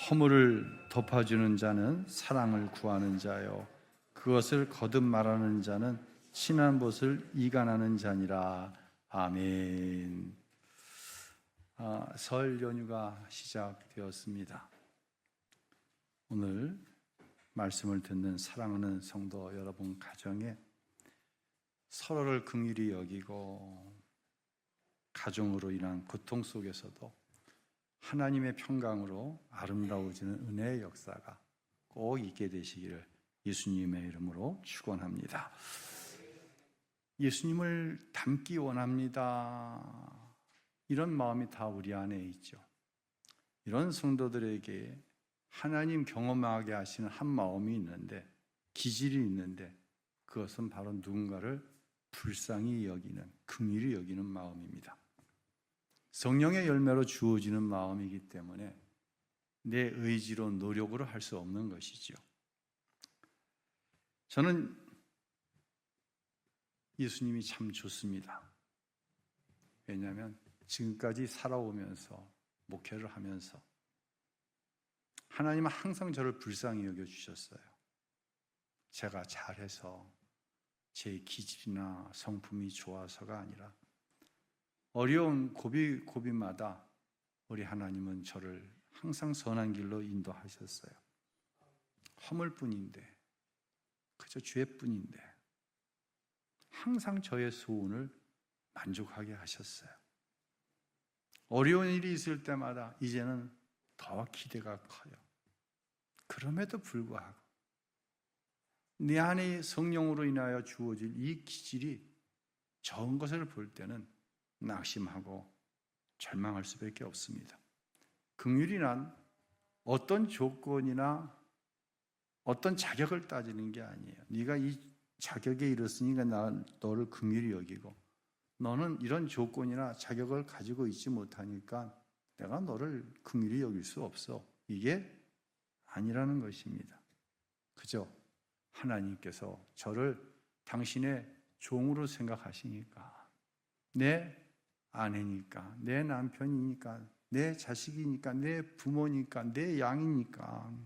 허물을 덮어주는 자는 사랑을 구하는 자요, 그것을 거듭 말하는 자는 친한 것을 이간하는 자니라. 아멘. 설 연휴가 시작되었습니다. 오늘 말씀을 듣는 사랑하는 성도 여러분 가정에 서로를 긍휼히 여기고 가정으로 인한 고통 속에서도 하나님의 평강으로 아름다워지는 은혜의 역사가 꼭 있게 되시기를 예수님의 이름으로 축원합니다. 예수님을 닮기 원합니다. 이런 마음이 다 우리 안에 있죠. 이런 성도들에게 하나님 경험하게 하시는 한 마음이 있는데, 기질이 있는데, 그것은 바로 누군가를 불쌍히 여기는, 긍휼히 여기는 마음입니다. 성령의 열매로 주어지는 마음이기 때문에 내 의지로 노력으로 할 수 없는 것이죠. 저는 예수님이 참 좋습니다. 왜냐하면 지금까지 살아오면서 목회를 하면서 하나님은 항상 저를 불쌍히 여겨주셨어요. 제가 잘해서 제 기질이나 성품이 좋아서가 아니라 어려운 고비마다 우리 하나님은 저를 항상 선한 길로 인도하셨어요. 허물뿐인데, 그저 죄뿐인데 항상 저의 소원을 만족하게 하셨어요. 어려운 일이 있을 때마다 이제는 더 기대가 커요. 그럼에도 불구하고 내 안에 성령으로 인하여 주어질 이 기질이 적은 것을 볼 때는 낙심하고 절망할 수밖에 없습니다. 긍휼이란 어떤 조건이나 어떤 자격을 따지는 게 아니에요. 네가 이 자격에 이르렀으니까 너를 긍휼히 여기고, 너는 이런 조건이나 자격을 가지고 있지 못하니까 내가 너를 긍휼히 여길 수 없어. 이게 아니라는 것입니다. 그죠? 하나님께서 저를 당신의 종으로 생각하시니까, 내 아내니까, 내 남편이니까, 내 자식이니까, 내 부모니까, 내 양이니까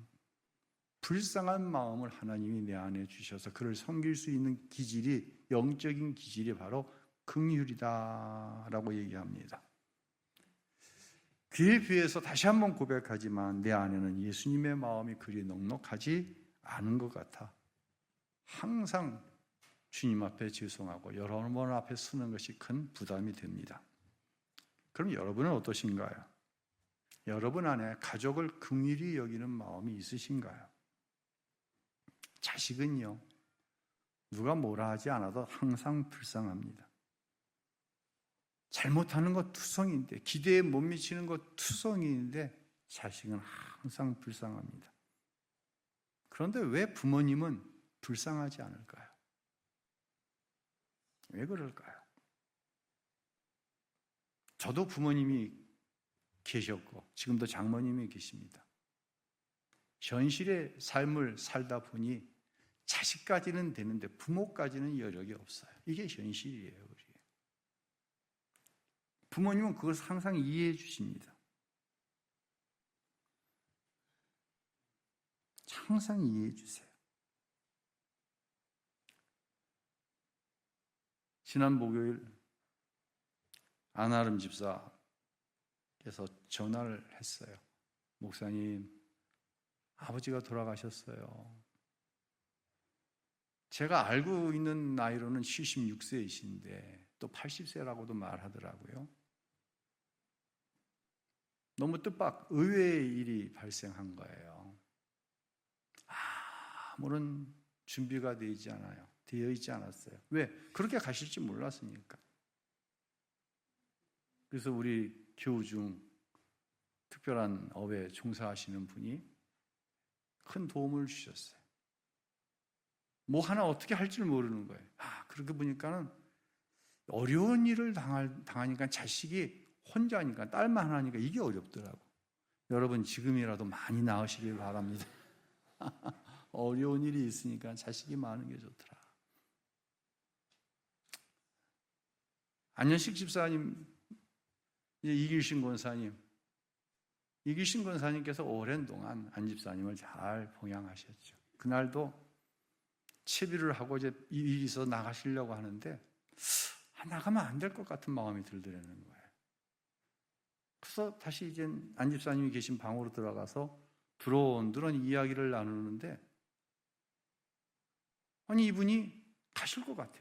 불쌍한 마음을 하나님이 내 안에 주셔서 그를 섬길 수 있는 기질이, 영적인 기질이 바로 긍휼이다라고 얘기합니다. 귀에 비해서 다시 한번 고백하지만 내 안에는 예수님의 마음이 그리 넉넉하지 않은 것 같아 항상 주님 앞에 죄송하고 여러분 앞에 서는 것이 큰 부담이 됩니다. 그럼 여러분은 어떠신가요? 여러분 안에 가족을 긍휼히 여기는 마음이 있으신가요? 자식은요, 누가 뭐라 하지 않아도 항상 불쌍합니다. 잘못하는 것 투성인데, 기대에 못 미치는 것 투성인데 자식은 항상 불쌍합니다. 그런데 왜 부모님은 불쌍하지 않을까요? 왜 그럴까요? 저도 부모님이 계셨고 지금도 장모님이 계십니다. 현실의 삶을 살다 보니 자식까지는 되는데 부모까지는 여력이 없어요. 이게 현실이에요. 우리 부모님은 그걸 항상 이해해 주십니다. 항상 이해해 주세요. 지난 목요일 안아름 집사께서 전화를 했어요. 목사님, 아버지가 돌아가셨어요. 제가 알고 있는 나이로는 76세이신데 또 80세라고도 말하더라고요. 너무 뜻밖 의외의 일이 발생한 거예요. 아무런 준비가 되어 있지 않았어요. 왜? 그렇게 가실지 몰랐으니까. 그래서 우리 교우 중 특별한 업에 종사하시는 분이 큰 도움을 주셨어요. 뭐 하나 어떻게 할 줄 모르는 거예요. 그렇게 보니까는 어려운 일을 당하니까 자식이 혼자니까, 딸만 하니까 이게 어렵더라고. 여러분 지금이라도 많이 낳으시길 바랍니다. 어려운 일이 있으니까 자식이 많은 게 좋더라. 안현식 집사님, 이제 이길신 권사님, 이기신 권사님께서 오랜 동안 안 집사님을 잘 봉양하셨죠. 그날도 채비를 하고 이제 일이 있어서 나가시려고 하는데 나가면 안 될 것 같은 마음이 들더라는 거예요. 그래서 다시 이제 안 집사님이 계신 방으로 들어가서 두런두런 이야기를 나누는데 아니 이분이 가실 것 같아.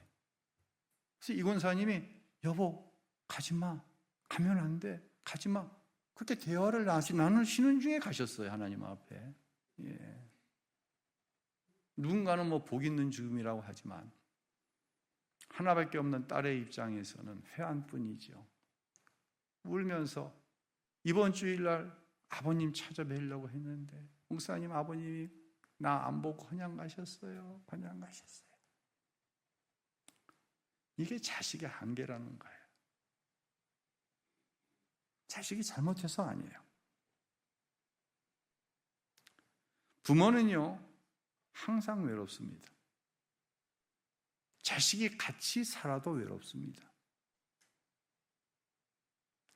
그래서 이 권사님이 여보 가지마, 가면 안 돼, 가지마. 그렇게 대화를 나누시는 중에 가셨어요. 하나님 앞에. 예. 누군가는 뭐 복 있는 죽음이라고 하지만 하나밖에 없는 딸의 입장에서는 회한뿐이죠. 울면서 이번 주일날 아버님 찾아뵈려고 했는데 목사님 아버님이 나 안 보고 그냥 가셨어요. 그냥 가셨어요. 이게 자식의 한계라는 거예요. 자식이 잘못해서 아니에요. 부모는요 항상 외롭습니다. 자식이 같이 살아도 외롭습니다.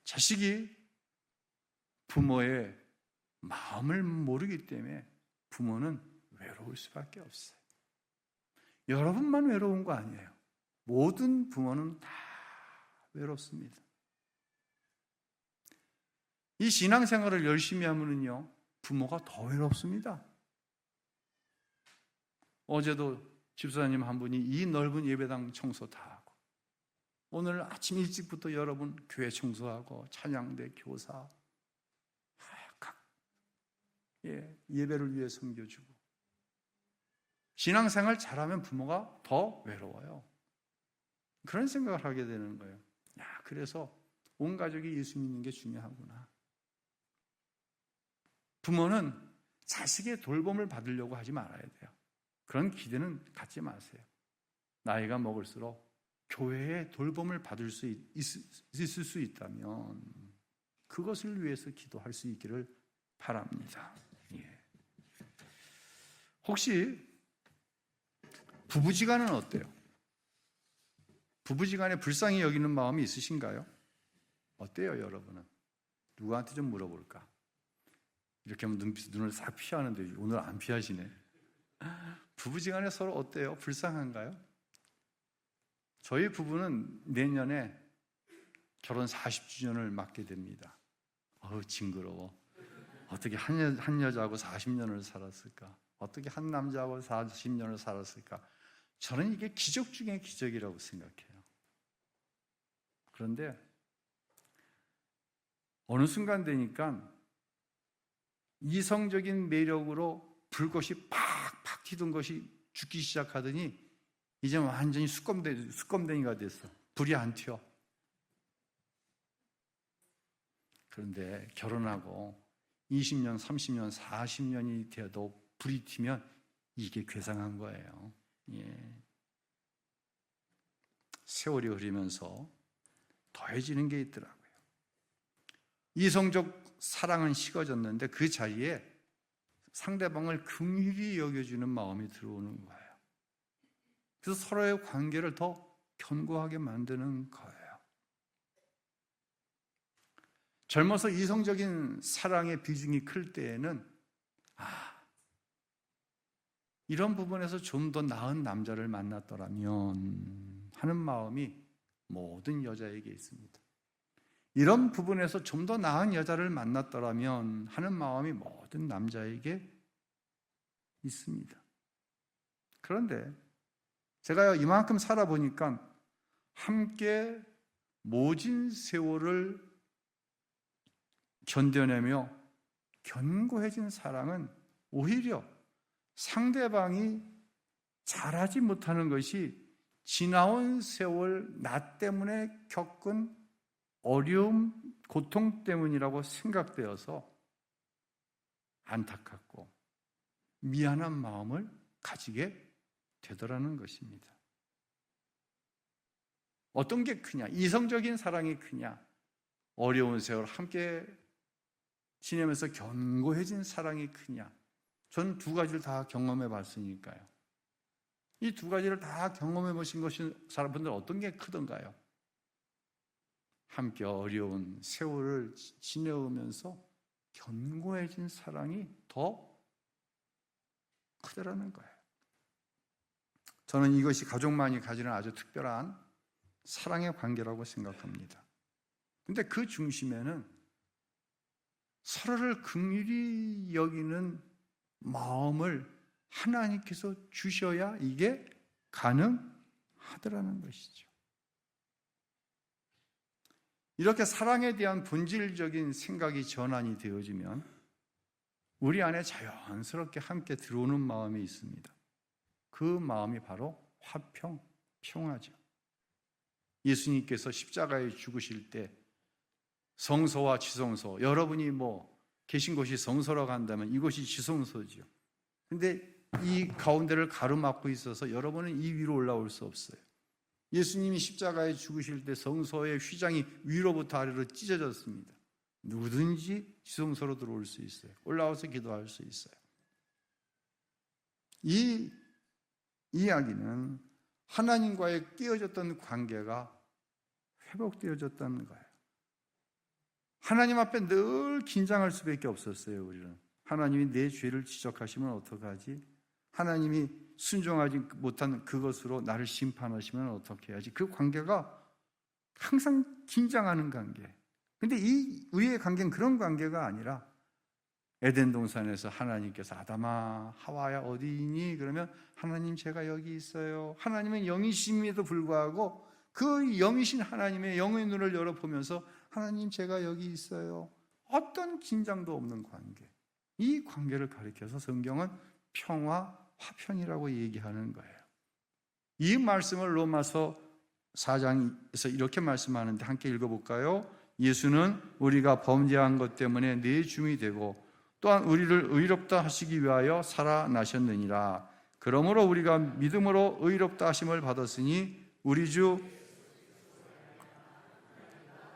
자식이 부모의 마음을 모르기 때문에 부모는 외로울 수밖에 없어요. 여러분만 외로운 거 아니에요. 모든 부모는 다 외롭습니다. 이 신앙생활을 열심히 하면요 부모가 더 외롭습니다. 어제도 집사님 한 분이 이 넓은 예배당 청소 다 하고 오늘 아침 일찍부터 여러분 교회 청소하고 찬양대 교사 각 예배를 위해 섬겨주고 신앙생활 잘하면 부모가 더 외로워요. 그런 생각을 하게 되는 거예요. 그래서 온 가족이 예수 믿는 게 중요하구나. 부모는 자식의 돌봄을 받으려고 하지 말아야 돼요. 그런 기대는 갖지 마세요. 나이가 먹을수록 교회의 돌봄을 받을 수 있을 수 있다면 그것을 위해서 기도할 수 있기를 바랍니다. 예. 혹시 부부지간은 어때요? 부부지간에 불쌍히 여기는 마음이 있으신가요? 어때요, 여러분은? 누구한테 좀 물어볼까? 이렇게 하면 눈을 싹 피하는데 오늘 안 피하시네. 부부지간에 서로 어때요? 불쌍한가요? 저희 부부는 내년에 결혼 40주년을 맞게 됩니다. 징그러워. 어떻게 한 여자하고 40년을 살았을까? 어떻게 한 남자하고 40년을 살았을까? 저는 이게 기적 중에 기적이라고 생각해요. 그런데 어느 순간 되니까 이성적인 매력으로 불꽃이 팍팍 튀던 것이 죽기 시작하더니 이제 완전히 수검댕이가 됐어. 불이 안 튀어. 그런데 결혼하고 20년, 30년, 40년이 되어도 불이 튀면 이게 괴상한 거예요. 예. 세월이 흐르면서 더해지는 게 있더라고요. 이성적 사랑은 식어졌는데 그 자리에 상대방을 긍휼히 여겨주는 마음이 들어오는 거예요. 그래서 서로의 관계를 더 견고하게 만드는 거예요. 젊어서 이성적인 사랑의 비중이 클 때에는 이런 부분에서 좀 더 나은 남자를 만났더라면 하는 마음이 모든 여자에게 있습니다. 이런 부분에서 좀 더 나은 여자를 만났더라면 하는 마음이 모든 남자에게 있습니다. 그런데 제가 이만큼 살아보니까 함께 모진 세월을 견뎌내며 견고해진 사랑은 오히려 상대방이 잘하지 못하는 것이 지나온 세월 나 때문에 겪은 어려움, 고통 때문이라고 생각되어서 안타깝고 미안한 마음을 가지게 되더라는 것입니다. 어떤 게 크냐? 이성적인 사랑이 크냐? 어려운 세월 함께 지내면서 견고해진 사랑이 크냐? 전 두 가지를 다 경험해 봤으니까요. 이 두 가지를 다 경험해 보신 것이 사람분들 어떤 게 크던가요? 함께 어려운 세월을 지내오면서 견고해진 사랑이 더 크더라는 거예요. 저는 이것이 가족만이 가지는 아주 특별한 사랑의 관계라고 생각합니다. 근데 그 중심에는 서로를 긍휼히 여기는 마음을 하나님께서 주셔야 이게 가능하더라는 것이죠. 이렇게 사랑에 대한 본질적인 생각이 전환이 되어지면 우리 안에 자연스럽게 함께 들어오는 마음이 있습니다. 그 마음이 바로 화평, 평화죠. 예수님께서 십자가에 죽으실 때 성소와 지성소, 여러분이 계신 곳이 성소라고 한다면 이곳이 지성소죠. 근데 이 가운데를 가로막고 있어서 여러분은 이 위로 올라올 수 없어요. 예수님이 십자가에 죽으실 때 성소의 휘장이 위로부터 아래로 찢어졌습니다. 누구든지 지성소로 들어올 수 있어요. 올라와서 기도할 수 있어요. 이 이야기는 하나님과의 깨어졌던 관계가 회복되어졌다는 거예요. 하나님 앞에 늘 긴장할 수밖에 없었어요. 우리는 하나님이 내 죄를 지적하시면 어떡하지? 하나님이 순종하지 못한 그것으로 나를 심판하시면 어떻게 해야지? 그 관계가 항상 긴장하는 관계. 근데 우리의 관계는 그런 관계가 아니라 에덴 동산에서 하나님께서 아담아 하와야 어디 있니? 그러면 하나님 제가 여기 있어요. 하나님은 영이심에도 불구하고 그 영이신 하나님의 영의 눈을 열어보면서 하나님 제가 여기 있어요. 어떤 긴장도 없는 관계. 이 관계를 가리켜서 성경은 평화, 화평이라고 얘기하는 거예요. 이 말씀을 로마서 4장에서 이렇게 말씀하는데 함께 읽어볼까요? 예수는 우리가 범죄한 것 때문에 내 주이 되고 또한 우리를 의롭다 하시기 위하여 살아나셨느니라. 그러므로 우리가 믿음으로 의롭다 하심을 받았으니 우리 주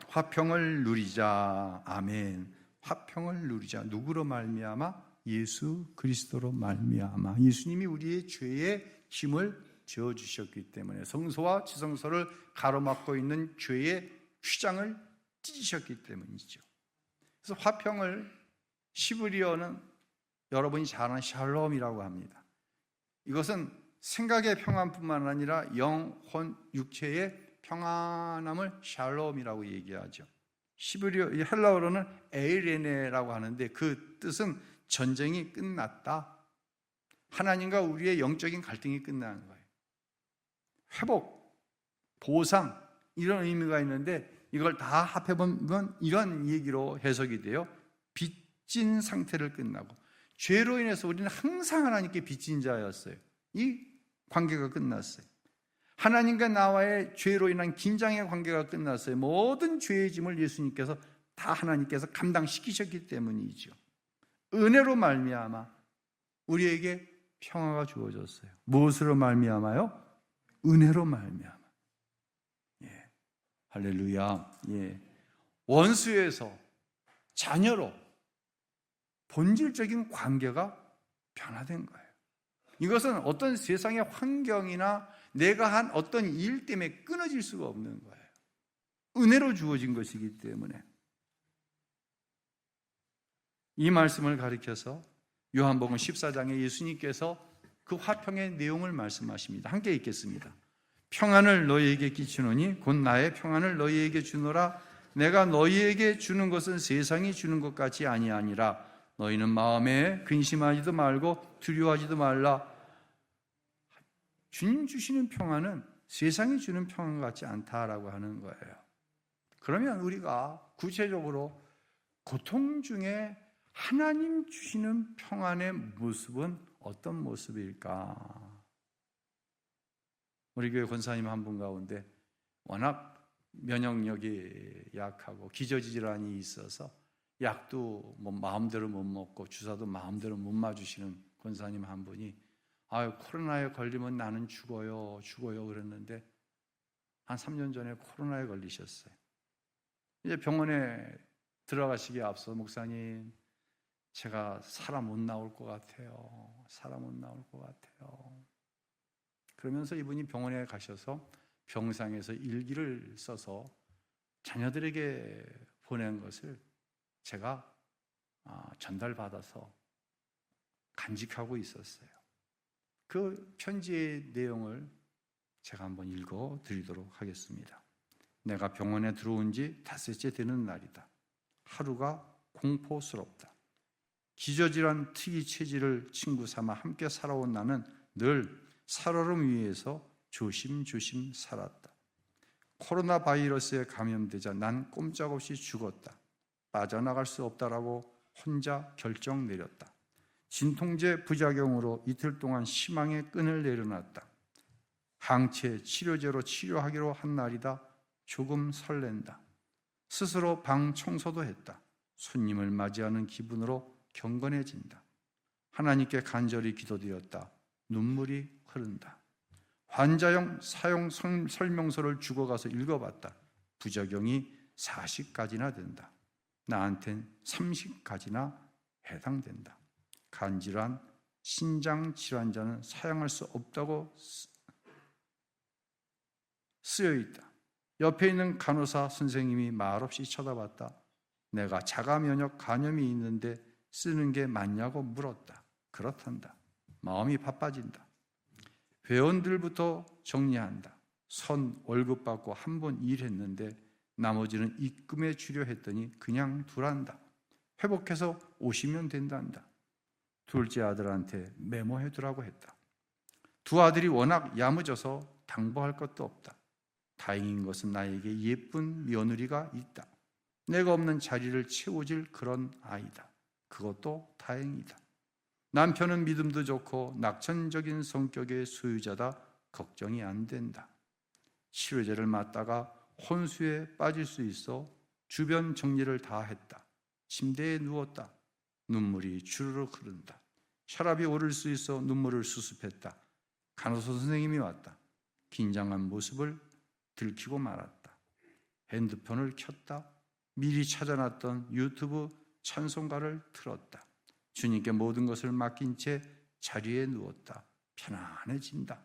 화평을 누리자. 아멘. 화평을 누리자. 누구로 말미암아? 예수 그리스도로 말미암아. 예수님이 우리의 죄의 힘을 지어주셨기 때문에 성소와 지성소를 가로막고 있는 죄의 휘장을 찢으셨기 때문이죠. 그래서 화평을 시브리어는 여러분이 잘 아는 샬롬이라고 합니다. 이것은 생각의 평안뿐만 아니라 영혼, 육체의 평안함을 샬롬이라고 얘기하죠. 시브리어, 헬라어로는 에이레네라고 하는데 그 뜻은 전쟁이 끝났다. 하나님과 우리의 영적인 갈등이 끝나는 거예요. 회복, 보상 이런 의미가 있는데 이걸 다 합해보면 이런 얘기로 해석이 돼요. 빚진 상태를 끝나고 죄로 인해서 우리는 항상 하나님께 빚진 자였어요. 이 관계가 끝났어요. 하나님과 나와의 죄로 인한 긴장의 관계가 끝났어요. 모든 죄의 짐을 예수님께서 다 하나님께서 감당시키셨기 때문이죠. 은혜로 말미암아 우리에게 평화가 주어졌어요. 무엇으로 말미암아요? 은혜로 말미암아. 예, 할렐루야. 예, 원수에서 자녀로 본질적인 관계가 변화된 거예요. 이것은 어떤 세상의 환경이나 내가 한 어떤 일 때문에 끊어질 수가 없는 거예요. 은혜로 주어진 것이기 때문에. 이 말씀을 가리켜서 요한복음 14장에 예수님께서 그 화평의 내용을 말씀하십니다. 함께 읽겠습니다. 평안을 너희에게 끼치노니 곧 나의 평안을 너희에게 주노라. 내가 너희에게 주는 것은 세상이 주는 것 같이 아니하니라. 너희는 마음에 근심하지도 말고 두려워하지도 말라. 주님 주시는 평안은 세상이 주는 평안 같지 않다라고 하는 거예요. 그러면 우리가 구체적으로 고통 중에 하나님 주시는 평안의 모습은 어떤 모습일까? 우리 교회 권사님 한 분 가운데 워낙 면역력이 약하고 기저질환이 있어서 약도 마음대로 못 먹고 주사도 마음대로 못 맞으시는 권사님 한 분이 코로나에 걸리면 나는 죽어요 그랬는데 한 3년 전에 코로나에 걸리셨어요. 이제 병원에 들어가시기에 앞서 목사님 제가 살아 못 나올 것 같아요. 그러면서 이분이 병원에 가셔서 병상에서 일기를 써서 자녀들에게 보낸 것을 제가 전달받아서 간직하고 있었어요. 그 편지의 내용을 제가 한번 읽어 드리도록 하겠습니다. 내가 병원에 들어온 지 닷새째 되는 날이다. 하루가 공포스럽다. 기저질환 특이 체질을 친구 삼아 함께 살아온 나는 늘 살얼음 위에서 조심조심 살았다. 코로나 바이러스에 감염되자 난 꼼짝없이 죽었다. 빠져나갈 수 없다라고 혼자 결정 내렸다. 진통제 부작용으로 이틀 동안 희망의 끈을 내려놨다. 항체 치료제로 치료하기로 한 날이다. 조금 설렌다. 스스로 방 청소도 했다. 손님을 맞이하는 기분으로 경건해진다. 하나님께 간절히 기도드렸다. 눈물이 흐른다. 환자용 사용 설명서를 주고 가서 읽어봤다. 부작용이 40가지나 된다. 나한텐 30가지나 해당된다. 간질환, 신장질환자는 사용할 수 없다고 쓰여 있다. 옆에 있는 간호사 선생님이 말없이 쳐다봤다. 내가 자가면역 간염이 있는데 쓰는 게 맞냐고 물었다. 그렇단다. 마음이 바빠진다. 회원들부터 정리한다. 선 월급 받고 한 번 일했는데 나머지는 입금해 주려 했더니 그냥 두란다. 회복해서 오시면 된단다. 둘째 아들한테 메모해 두라고 했다. 두 아들이 워낙 야무져서 당부할 것도 없다. 다행인 것은 나에게 예쁜 며느리가 있다. 내가 없는 자리를 채워줄 그런 아이다. 그것도 다행이다. 남편은 믿음도 좋고 낙천적인 성격의 소유자다. 걱정이 안 된다. 치료제를 맞다가 혼수에 빠질 수 있어 주변 정리를 다 했다. 침대에 누웠다. 눈물이 주르륵 흐른다. 혈압이 오를 수 있어 눈물을 수습했다. 간호사 선생님이 왔다. 긴장한 모습을 들키고 말았다. 핸드폰을 켰다. 미리 찾아놨던 유튜브 찬송가를 틀었다. 주님께 모든 것을 맡긴 채 자리에 누웠다. 편안해진다.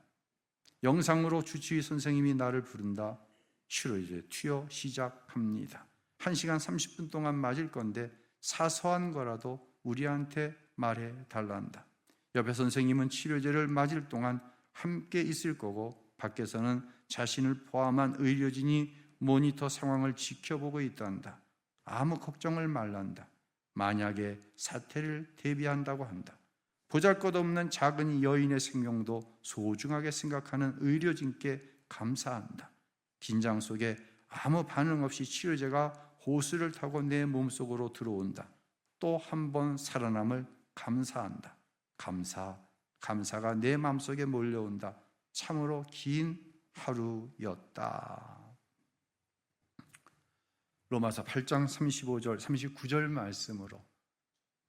영상으로 주치의 선생님이 나를 부른다. 치료제 투여 시작합니다. 1시간 30분 동안 맞을 건데 사소한 거라도 우리한테 말해 달란다. 옆에 선생님은 치료제를 맞을 동안 함께 있을 거고 밖에서는 자신을 포함한 의료진이 모니터 상황을 지켜보고 있단다. 아무 걱정을 말란다. 만약에 사태를 대비한다고 한다. 보잘것없는 작은 여인의 생명도 소중하게 생각하는 의료진께 감사한다. 긴장 속에 아무 반응 없이 치료제가 호수를 타고 내 몸속으로 들어온다. 또 한 번 살아남을 감사한다. 감사가 내 마음속에 몰려온다. 참으로 긴 하루였다. 로마서 8장 35절, 39절 말씀으로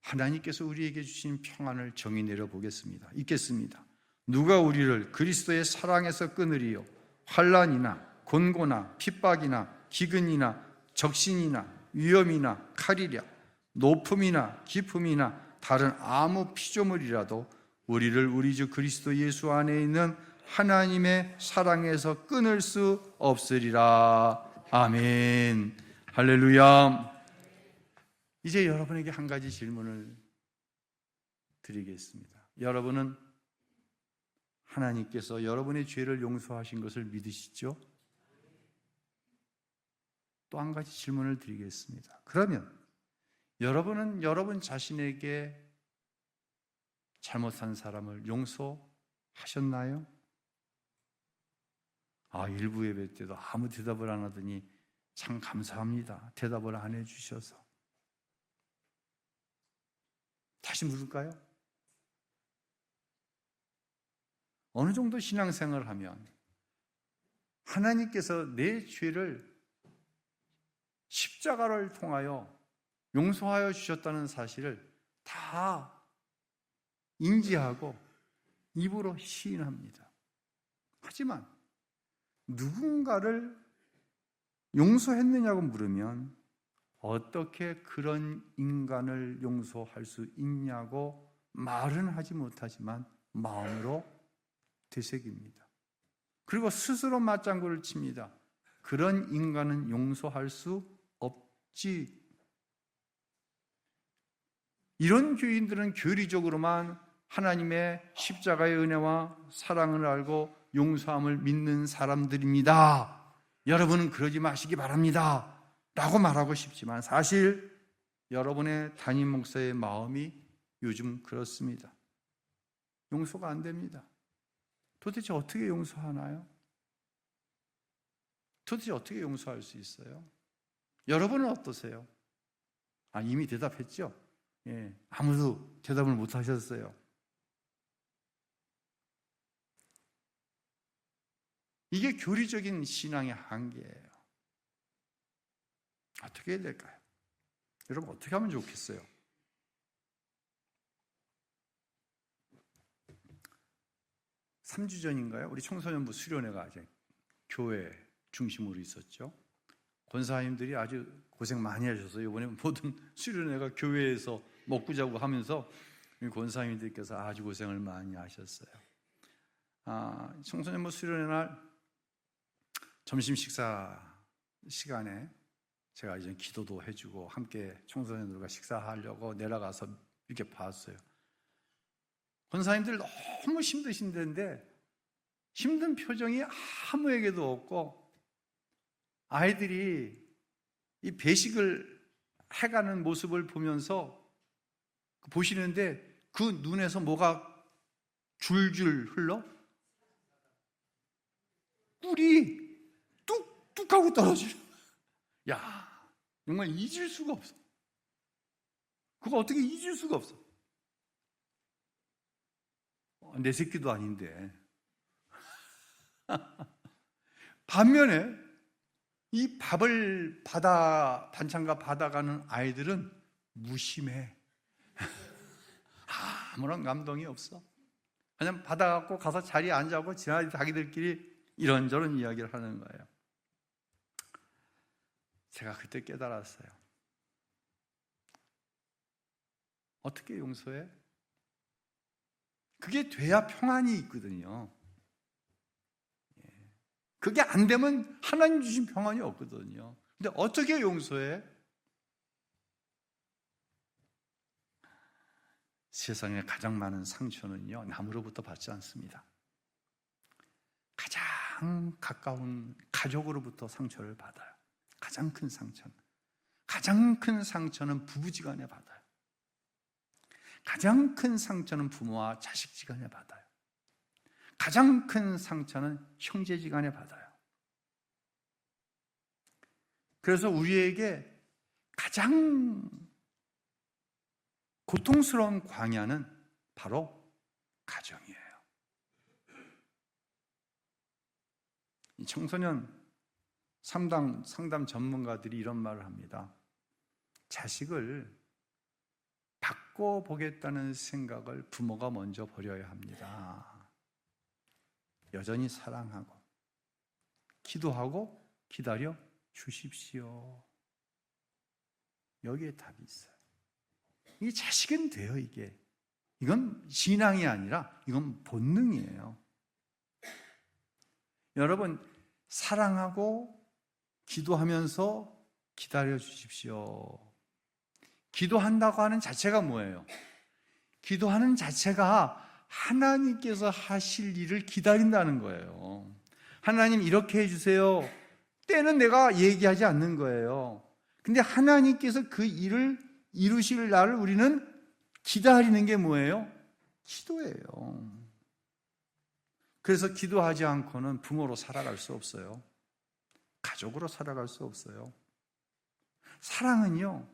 하나님께서 우리에게 주신 평안을 정의 내려 보겠습니다. 읽겠습니다. 누가 우리를 그리스도의 사랑에서 끊으리요? 환난이나 곤고나 핍박이나 기근이나 적신이나 위험이나 칼이랴 높음이나 깊음이나 다른 아무 피조물이라도 우리를 우리 주 그리스도 예수 안에 있는 하나님의 사랑에서 끊을 수 없으리라. 아멘. 할렐루야. 이제 여러분에게 한 가지 질문을 드리겠습니다. 여러분은 하나님께서 여러분의 죄를 용서하신 것을 믿으시죠? 또 한 가지 질문을 드리겠습니다. 그러면 여러분은 여러분 자신에게 잘못한 사람을 용서하셨나요? 일부 예배 때도 아무 대답을 안 하더니 참 감사합니다. 대답을 안 해주셔서. 다시 물을까요? 어느 정도 신앙생활을 하면 하나님께서 내 죄를 십자가를 통하여 용서하여 주셨다는 사실을 다 인지하고 입으로 시인합니다. 하지만 누군가를 용서했느냐고 물으면 어떻게 그런 인간을 용서할 수 있냐고 말은 하지 못하지만 마음으로 되새깁니다. 그리고 스스로 맞장구를 칩니다. 그런 인간은 용서할 수 없지. 이런 교인들은 교리적으로만 하나님의 십자가의 은혜와 사랑을 알고 용서함을 믿는 사람들입니다. 여러분은 그러지 마시기 바랍니다 라고 말하고 싶지만, 사실 여러분의 담임 목사의 마음이 요즘 그렇습니다. 용서가 안 됩니다. 도대체 어떻게 용서하나요? 도대체 어떻게 용서할 수 있어요? 여러분은 어떠세요? 이미 대답했죠? 예, 아무도 대답을 못 하셨어요. 이게 교리적인 신앙의 한계예요. 어떻게 해야 될까요? 여러분, 어떻게 하면 좋겠어요? 삼 주 전인가요? 우리 청소년부 수련회가 이제 교회 중심으로 있었죠. 권사님들이 아주 고생 많이 하셔서 이번에 모든 수련회가 교회에서 먹고 자고 하면서 권사님들께서 아주 고생을 많이 하셨어요. 청소년부 수련회 날 점심 식사 시간에 제가 이제 기도도 해주고 함께 청소년들과 식사하려고 내려가서 이렇게 봤어요. 권사님들 너무 힘드신데 힘든 표정이 아무에게도 없고, 아이들이 이 배식을 해가는 모습을 보면서 보시는데 그 눈에서 뭐가 줄줄 흘러? 꿀이 뚝뚝 하고 떨어지는 거야. 야, 정말 잊을 수가 없어. 그거 어떻게 잊을 수가 없어. 내 새끼도 아닌데. 반면에 이 밥을 반찬과 받아가는 아이들은 무심해. 아무런 감동이 없어. 그냥 받아갖고 가서 자리에 앉아고 자기들끼리 이런저런 이야기를 하는 거예요. 제가 그때 깨달았어요. 어떻게 용서해? 그게 돼야 평안이 있거든요. 그게 안 되면 하나님 주신 평안이 없거든요. 근데 어떻게 용서해? 세상에 가장 많은 상처는요, 남으로부터 받지 않습니다. 가장 가까운 가족으로부터 상처를 받아요. 가장 큰 상처는 부부지간에 받아요. 가장 큰 상처는 부모와 자식지간에 받아요. 가장 큰 상처는 형제지간에 받아요. 그래서 우리에게 가장 고통스러운 광야는 바로 가정이에요. 이 청소년 상담 전문가들이 이런 말을 합니다. 자식을 바꿔보겠다는 생각을 부모가 먼저 버려야 합니다. 여전히 사랑하고 기도하고 기다려 주십시오. 여기에 답이 있어요. 이게 자식은 돼요. 이건 신앙이 아니라 이건 본능이에요. 여러분, 사랑하고 기도하면서 기다려 주십시오. 기도한다고 하는 자체가 뭐예요? 기도하는 자체가 하나님께서 하실 일을 기다린다는 거예요. 하나님 이렇게 해주세요. 때는 내가 얘기하지 않는 거예요. 근데 하나님께서 그 일을 이루실 날을 우리는 기다리는 게 뭐예요? 기도예요. 그래서 기도하지 않고는 부모로 살아갈 수 없어요. 가족으로 살아갈 수 없어요. 사랑은요,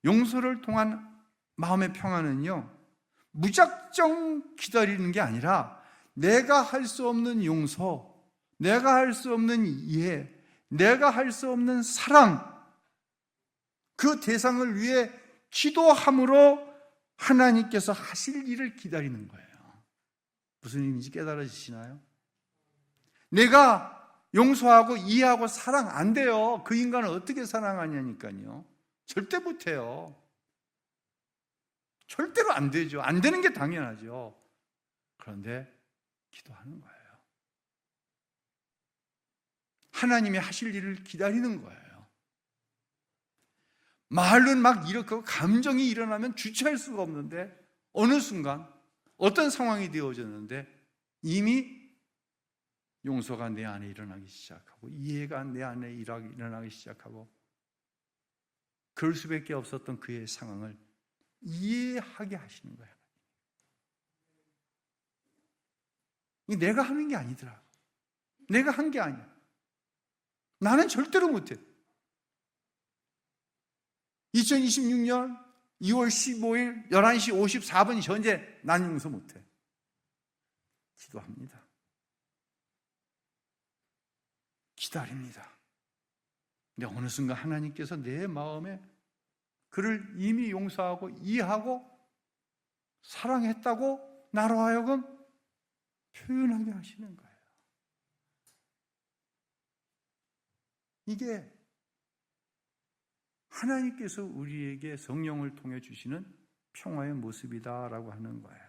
용서를 통한 마음의 평안은요, 무작정 기다리는 게 아니라 내가 할 수 없는 용서, 내가 할 수 없는 이해, 내가 할 수 없는 사랑, 그 대상을 위해 기도함으로 하나님께서 하실 일을 기다리는 거예요. 무슨 의미인지 깨달아지시나요? 내가 용서하고 이해하고 사랑 안 돼요. 그 인간을 어떻게 사랑하냐니까요. 절대 못해요. 절대로 안 되죠. 안 되는 게 당연하죠. 그런데 기도하는 거예요. 하나님이 하실 일을 기다리는 거예요. 말은 막 이렇게 감정이 일어나면 주체할 수가 없는데 어느 순간 어떤 상황이 되어졌는데 이미 용서가 내 안에 일어나기 시작하고 이해가 내 안에 일어나기 시작하고 그럴 수밖에 없었던 그의 상황을 이해하게 하시는 거예요. 내가 하는 게 아니더라. 내가 한 게 아니야. 나는 절대로 못해. 2026년 2월 15일 11시 54분 현재 난 용서 못해. 기도합니다. 기다립니다. 근데 어느 순간 하나님께서 내 마음에 그를 이미 용서하고 이해하고 사랑했다고 나로 하여금 표현하게 하시는 거예요. 이게 하나님께서 우리에게 성령을 통해 주시는 평화의 모습이다라고 하는 거예요.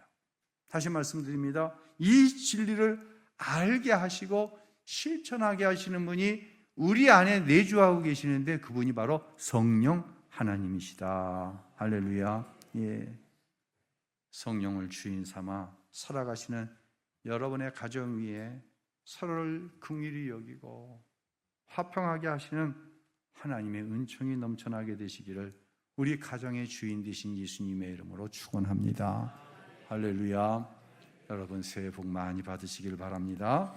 다시 말씀드립니다. 이 진리를 알게 하시고 실천하게 하시는 분이 우리 안에 내주하고 계시는데 그분이 바로 성령 하나님이시다. 할렐루야. 예. 성령을 주인 삼아 살아가시는 여러분의 가정 위에 서로를 긍휼히 여기고 화평하게 하시는 하나님의 은총이 넘쳐나게 되시기를 우리 가정의 주인 되신 예수님의 이름으로 축원합니다. 할렐루야. 여러분 새해 복 많이 받으시길 바랍니다.